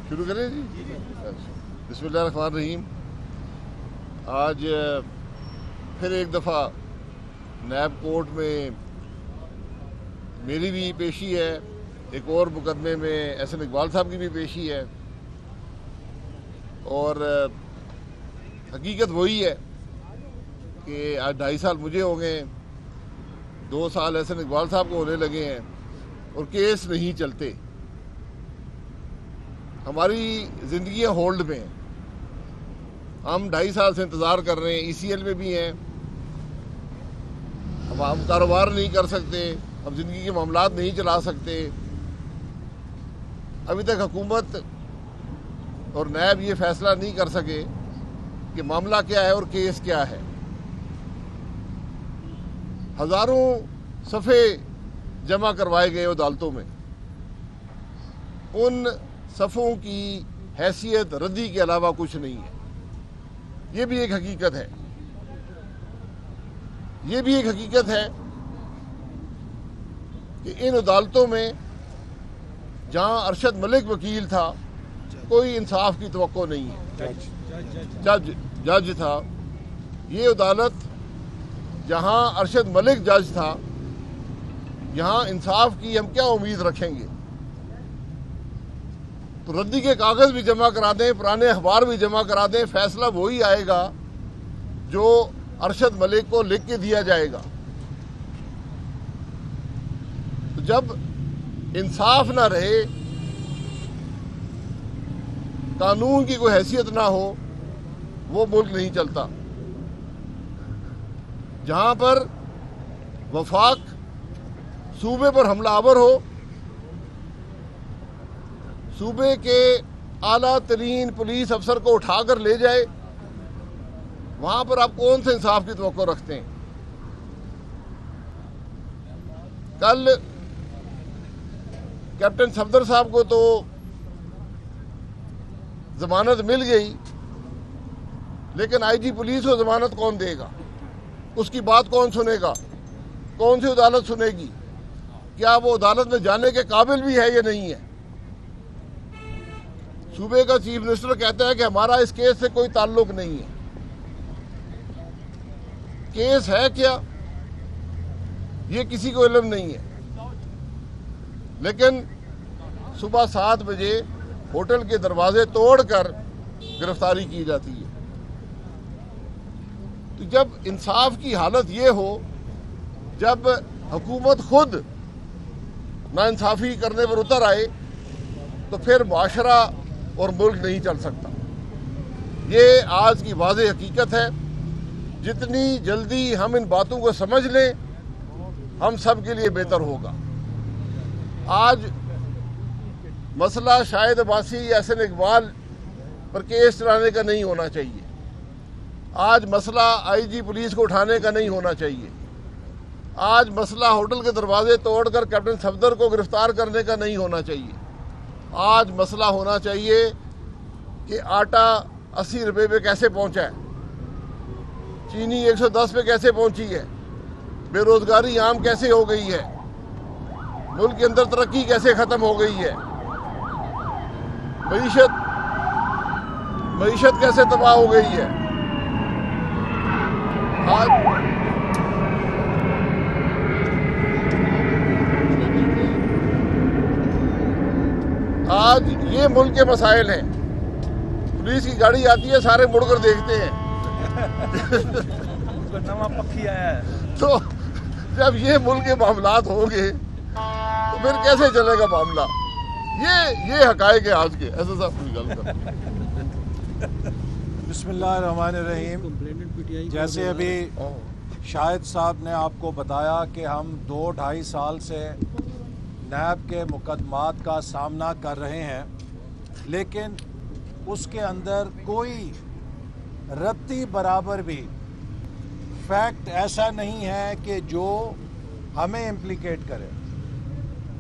شروع کریں جی. بسم اللہ الرحمن الرحیم. آج پھر ایک دفعہ نیب کورٹ میں میری بھی پیشی ہے، ایک اور مقدمے میں احسن اقبال صاحب کی بھی پیشی ہے، اور حقیقت وہی ہے کہ آج 2.5 سال مجھے ہو گئے، 2 سال احسن اقبال صاحب کو ہونے لگے ہیں اور کیس نہیں چلتے. ہماری زندگیاں ہولڈ میں ہیں. ہم 2.5 سال سے انتظار کر رہے ہیں، ای سی ایل میں بھی ہیں. ہم کاروبار نہیں کر سکتے، ہم زندگی کے معاملات نہیں چلا سکتے. ابھی تک حکومت اور نیب یہ فیصلہ نہیں کر سکے کہ معاملہ کیا ہے اور کیس کیا ہے. ہزاروں صفحے جمع کروائے گئے عدالتوں میں. ان صفوں کی حیثیت ردی کے علاوہ کچھ نہیں ہے. یہ بھی ایک حقیقت ہے. یہ بھی ایک حقیقت ہے کہ ان عدالتوں میں جہاں ارشد ملک وکیل تھا کوئی انصاف کی توقع نہیں ہے. جج تھا. یہ عدالت جہاں ارشد ملک جج تھا، یہاں انصاف کی ہم کیا امید رکھیں گے؟ تو ردی کے کاغذ بھی جمع کرا دیں، پرانے اخبار بھی جمع کرا دیں، فیصلہ وہی آئے گا جو ارشد ملک کو لکھ کے دیا جائے گا. تو جب انصاف نہ رہے، قانون کی کوئی حیثیت نہ ہو، وہ ملک نہیں چلتا. جہاں پر وفاق صوبے پر حملہ آور ہو، صوبے کے اعلیٰ ترین پولیس افسر کو اٹھا کر لے جائے، وہاں پر آپ کون سے انصاف کی توقع رکھتے ہیں؟ کل کیپٹن صفدر صاحب کو تو ضمانت مل گئی، لیکن آئی جی پولیس کو ضمانت کون دے گا؟ اس کی بات کون سنے گا؟ کون سی عدالت سنے گی؟ کیا وہ عدالت میں جانے کے قابل بھی ہے یا نہیں ہے؟ صوبے کا چیف منسٹر کہتا ہے کہ ہمارا اس کیس سے کوئی تعلق نہیں ہے. کیس ہے کیا یہ کسی کو علم نہیں ہے. لیکن صبح 7 بجے ہوٹل کے دروازے توڑ کر گرفتاری کی جاتی ہے. تو جب انصاف کی حالت یہ ہو، جب حکومت خود ناانصافی کرنے پر اتر آئے، تو پھر معاشرہ اور ملک نہیں چل سکتا. یہ آج کی واضح حقیقت ہے. جتنی جلدی ہم ان باتوں کو سمجھ لیں، ہم سب کے لیے بہتر ہوگا. آج مسئلہ شاہد عباسی یا احسن اقبال پر کیس چلانے کا نہیں ہونا چاہیے. آج مسئلہ آئی جی پولیس کو اٹھانے کا نہیں ہونا چاہیے. آج مسئلہ ہوٹل کے دروازے توڑ کر کیپٹن صفدر کو گرفتار کرنے کا نہیں ہونا چاہیے. آج مسئلہ ہونا چاہیے کہ آٹا 80 روپے پہ کیسے پہنچا ہے، چینی 110 پہ کیسے پہنچی ہے، بے روزگاری عام کیسے ہو گئی ہے، ملک کے اندر ترقی کیسے ختم ہو گئی ہے، معیشت کیسے تباہ ہو گئی ہے. آج یہ ملک کے مسائل ہیں. پولیس کی گاڑی آتی ہے، سارے مڑ کر دیکھتے ہیں. تو جب یہ ملک کے معاملات ہوں گے تو پھر کیسے چلے گا معاملہ؟ یہ حقائق ہے آج کے. ایسا صاحب کوئی گل کر. بسم اللہ الرحمن الرحیم. جیسے ابھی شاہد صاحب نے آپ کو بتایا کہ ہم 2-2.5 سال سے نیب کے مقدمات کا سامنا کر رہے ہیں، لیکن اس کے اندر کوئی رتی برابر بھی فیکٹ ایسا نہیں ہے کہ جو ہمیں امپلیکیٹ کرے.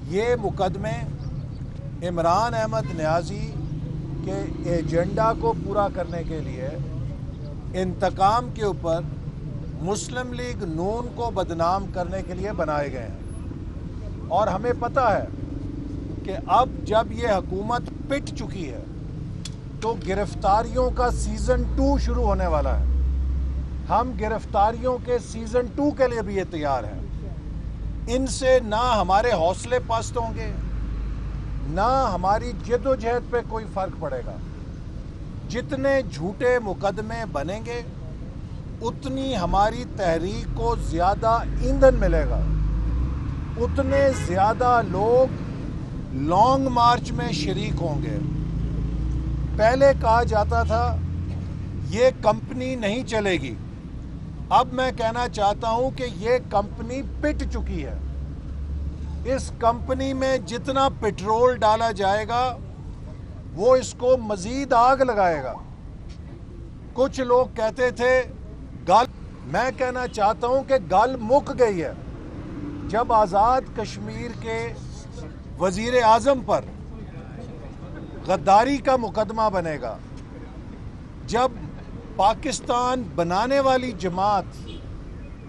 یہ مقدمے عمران احمد نیازی کے ایجنڈا کو پورا کرنے کے لیے، انتقام کے اوپر مسلم لیگ نون کو بدنام کرنے کے لیے بنائے گئے ہیں. اور ہمیں پتہ ہے کہ اب جب یہ حکومت پٹ چکی ہے تو گرفتاریوں کا سیزن 2 شروع ہونے والا ہے. ہم گرفتاریوں کے سیزن 2 کے لیے بھی یہ تیار ہیں. ان سے نہ ہمارے حوصلے پست ہوں گے، نہ ہماری جد و جہد پہ کوئی فرق پڑے گا. جتنے جھوٹے مقدمے بنیں گے اتنی ہماری تحریک کو زیادہ ایندھن ملے گا، اتنے زیادہ لوگ لانگ مارچ میں شریک ہوں گے. پہلے کہا جاتا تھا یہ کمپنی نہیں چلے گی، اب میں کہنا چاہتا ہوں کہ یہ کمپنی پٹ چکی ہے. اس کمپنی میں جتنا پٹرول ڈالا جائے گا وہ اس کو مزید آگ لگائے گا. کچھ لوگ کہتے تھے گل، میں کہنا چاہتا ہوں کہ گل مک گئی ہے. جب آزاد کشمیر کے وزیر اعظم پر غداری کا مقدمہ بنے گا، جب پاکستان بنانے والی جماعت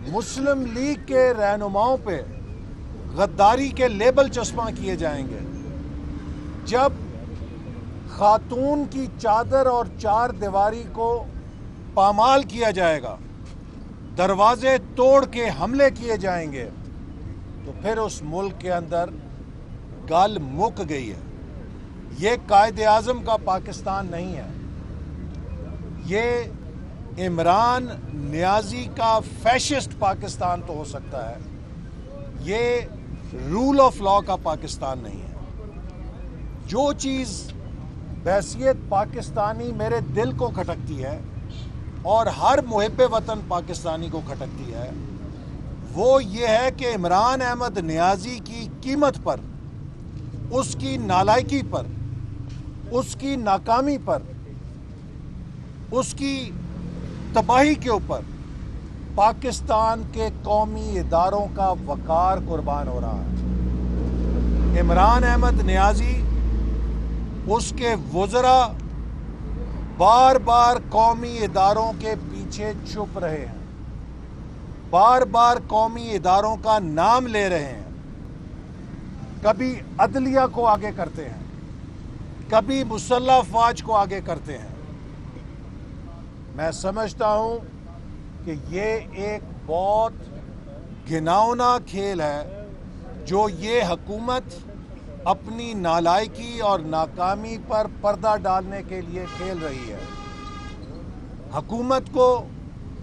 مسلم لیگ کے رہنماؤں پہ غداری کے لیبل چسپاں کیے جائیں گے، جب خاتون کی چادر اور چار دیواری کو پامال کیا جائے گا، دروازے توڑ کے حملے کیے جائیں گے، تو پھر اس ملک کے اندر گل مک گئی ہے. یہ قائد اعظم کا پاکستان نہیں ہے، یہ عمران نیازی کا فیشسٹ پاکستان تو ہو سکتا ہے، یہ رول آف لا کا پاکستان نہیں ہے. جو چیز بحیثیت پاکستانی میرے دل کو کھٹکتی ہے اور ہر محب وطن پاکستانی کو کھٹکتی ہے، وہ یہ ہے کہ عمران احمد نیازی کی قیمت پر، اس کی نالائکی پر، اس کی ناکامی پر، اس کی تباہی کے اوپر پاکستان کے قومی اداروں کا وقار قربان ہو رہا ہے. عمران احمد نیازی، اس کے وزراء بار بار قومی اداروں کے پیچھے چھپ رہے ہیں، بار بار قومی اداروں کا نام لے رہے ہیں. کبھی عدلیہ کو آگے کرتے ہیں، کبھی مسلح افواج کو آگے کرتے ہیں. میں سمجھتا ہوں کہ یہ ایک بہت گھناؤنا کھیل ہے جو یہ حکومت اپنی نالائکی اور ناکامی پر پردہ ڈالنے کے لیے کھیل رہی ہے. حکومت کو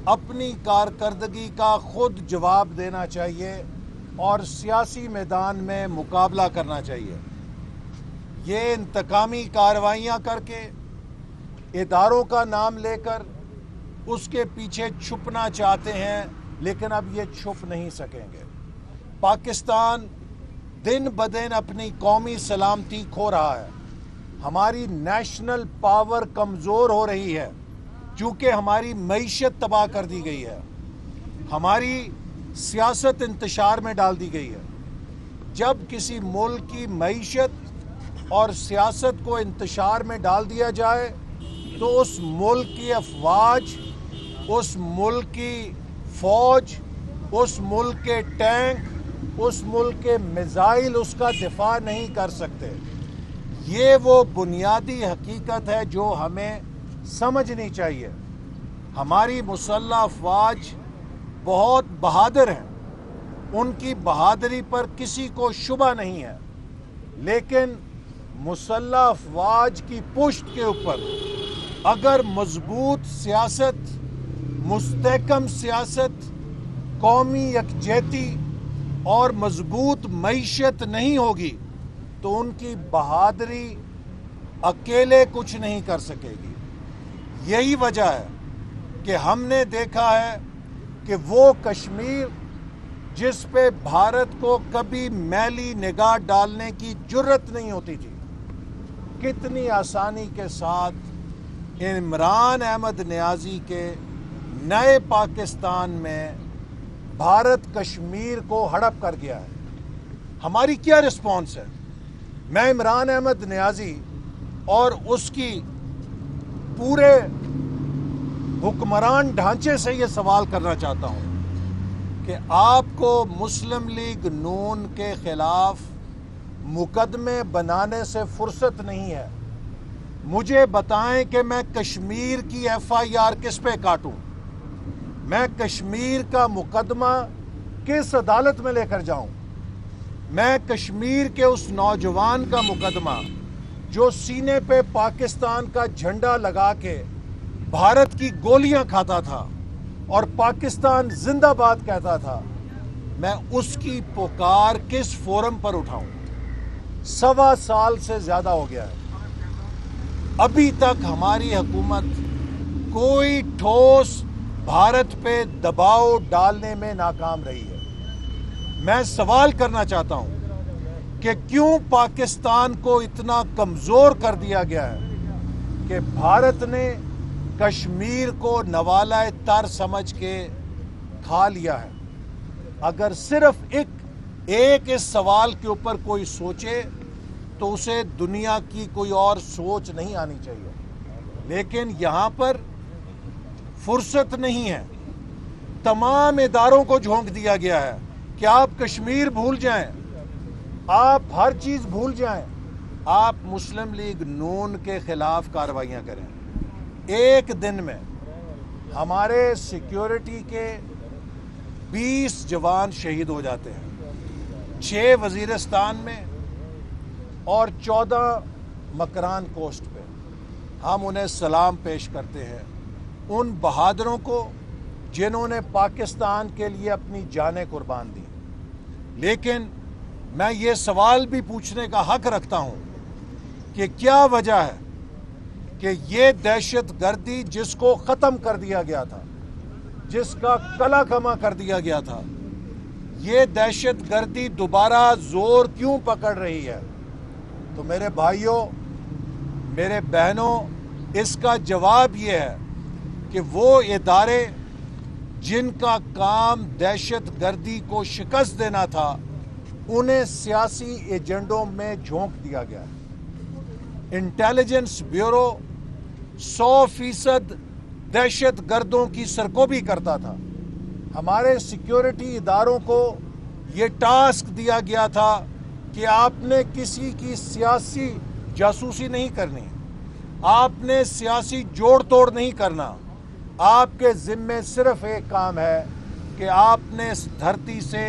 اپنی کارکردگی کا خود جواب دینا چاہیے اور سیاسی میدان میں مقابلہ کرنا چاہیے. یہ انتقامی کارروائیاں کر کے، اداروں کا نام لے کر اس کے پیچھے چھپنا چاہتے ہیں، لیکن اب یہ چھپ نہیں سکیں گے. پاکستان دن بدن اپنی قومی سلامتی کھو رہا ہے. ہماری نیشنل پاور کمزور ہو رہی ہے چونکہ ہماری معیشت تباہ کر دی گئی ہے، ہماری سیاست انتشار میں ڈال دی گئی ہے. جب کسی ملک کی معیشت اور سیاست کو انتشار میں ڈال دیا جائے تو اس ملک کی افواج، اس ملک کی فوج، اس ملک کے ٹینک، اس ملک کے میزائل اس کا دفاع نہیں کر سکتے. یہ وہ بنیادی حقیقت ہے جو ہمیں سمجھنی چاہیے. ہماری مسلح افواج بہت بہادر ہیں، ان کی بہادری پر کسی کو شبہ نہیں ہے، لیکن مسلح افواج کی پشت کے اوپر اگر مضبوط سیاست، مستحکم سیاست، قومی یکجہتی اور مضبوط معیشت نہیں ہوگی تو ان کی بہادری اکیلے کچھ نہیں کر سکے گی. یہی وجہ ہے کہ ہم نے دیکھا ہے کہ وہ کشمیر جس پہ بھارت کو کبھی میلی نگاہ ڈالنے کی جرت نہیں ہوتی تھی، کتنی آسانی کے ساتھ عمران احمد نیازی کے نئے پاکستان میں بھارت کشمیر کو ہڑپ کر گیا ہے. ہماری کیا رسپانس ہے؟ میں عمران احمد نیازی اور اس کی پورے حکمران ڈھانچے سے یہ سوال کرنا چاہتا ہوں کہ آپ کو مسلم لیگ نون کے خلاف مقدمے بنانے سے فرصت نہیں ہے. مجھے بتائیں کہ میں کشمیر کی FIR کس پہ کاٹوں؟ میں کشمیر کا مقدمہ کس عدالت میں لے کر جاؤں؟ میں کشمیر کے اس نوجوان کا مقدمہ جو سینے پہ پاکستان کا جھنڈا لگا کے بھارت کی گولیاں کھاتا تھا اور پاکستان زندہ باد کہتا تھا، میں اس کی پکار کس فورم پر اٹھاؤں؟ 1.25 سال سے زیادہ ہو گیا ہے، ابھی تک ہماری حکومت کوئی ٹھوس بھارت پہ دباؤ ڈالنے میں ناکام رہی ہے۔ میں سوال کرنا چاہتا ہوں کہ کیوں پاکستان کو اتنا کمزور کر دیا گیا ہے کہ بھارت نے کشمیر کو نوالۂ تر سمجھ کے کھا لیا ہے؟ اگر صرف ایک اس سوال کے اوپر کوئی سوچے تو اسے دنیا کی کوئی اور سوچ نہیں آنی چاہیے، لیکن یہاں پر فرصت نہیں ہے۔ تمام اداروں کو جھونک دیا گیا ہے کہ آپ کشمیر بھول جائیں، آپ ہر چیز بھول جائیں، آپ مسلم لیگ نون کے خلاف کارروائیاں کریں۔ ایک دن میں ہمارے سیکیورٹی کے 20 جوان شہید ہو جاتے ہیں، 6 وزیرستان میں اور 14 مکران کوسٹ پہ۔ ہم انہیں سلام پیش کرتے ہیں، ان بہادروں کو جنہوں نے پاکستان کے لیے اپنی جانیں قربان دی۔ لیکن میں یہ سوال بھی پوچھنے کا حق رکھتا ہوں کہ کیا وجہ ہے کہ یہ دہشت گردی جس کو ختم کر دیا گیا تھا، جس کا کلا کما کر دیا گیا تھا، یہ دہشت گردی دوبارہ زور کیوں پکڑ رہی ہے؟ تو میرے بھائیوں، میرے بہنوں، اس کا جواب یہ ہے کہ وہ ادارے جن کا کام دہشت گردی کو شکست دینا تھا، انہیں سیاسی ایجنڈوں میں جھونک دیا گیا ہے۔ انٹیلیجنس بیورو 100% دہشت گردوں کی سرکوبی کرتا تھا۔ ہمارے سیکیورٹی اداروں کو یہ ٹاسک دیا گیا تھا کہ آپ نے کسی کی سیاسی جاسوسی نہیں کرنی، آپ نے سیاسی جوڑ توڑ نہیں کرنا، آپ کے ذمے صرف ایک کام ہے کہ آپ نے اس دھرتی سے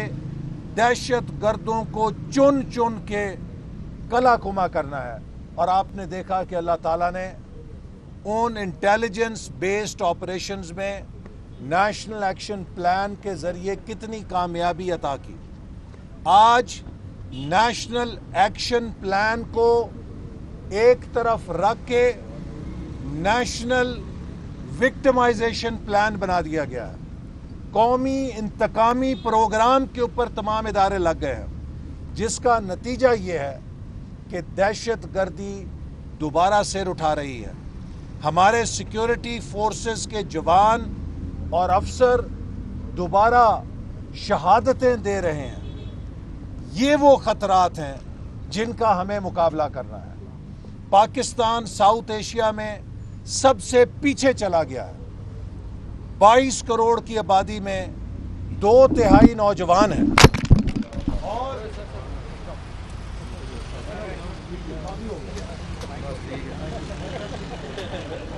دہشت گردوں کو چن چن کے کلا کما کرنا ہے۔ اور آپ نے دیکھا کہ اللہ تعالیٰ نے ان انٹیلیجنس بیسڈ آپریشنز میں نیشنل ایکشن پلان کے ذریعے کتنی کامیابی عطا کی۔ آج نیشنل ایکشن پلان کو ایک طرف رکھ کے نیشنل وکٹمائزیشن پلان بنا دیا گیا ہے۔ قومی انتقامی پروگرام کے اوپر تمام ادارے لگ گئے ہیں، جس کا نتیجہ یہ ہے کہ دہشت گردی دوبارہ سر اٹھا رہی ہے۔ ہمارے سیکیورٹی فورسز کے جوان اور افسر دوبارہ شہادتیں دے رہے ہیں۔ یہ وہ خطرات ہیں جن کا ہمیں مقابلہ کرنا ہے۔ پاکستان ساؤتھ ایشیا میں سب سے پیچھے چلا گیا ہے۔ 22 کروڑ کی آبادی میں 2/3 نوجوان ہیں۔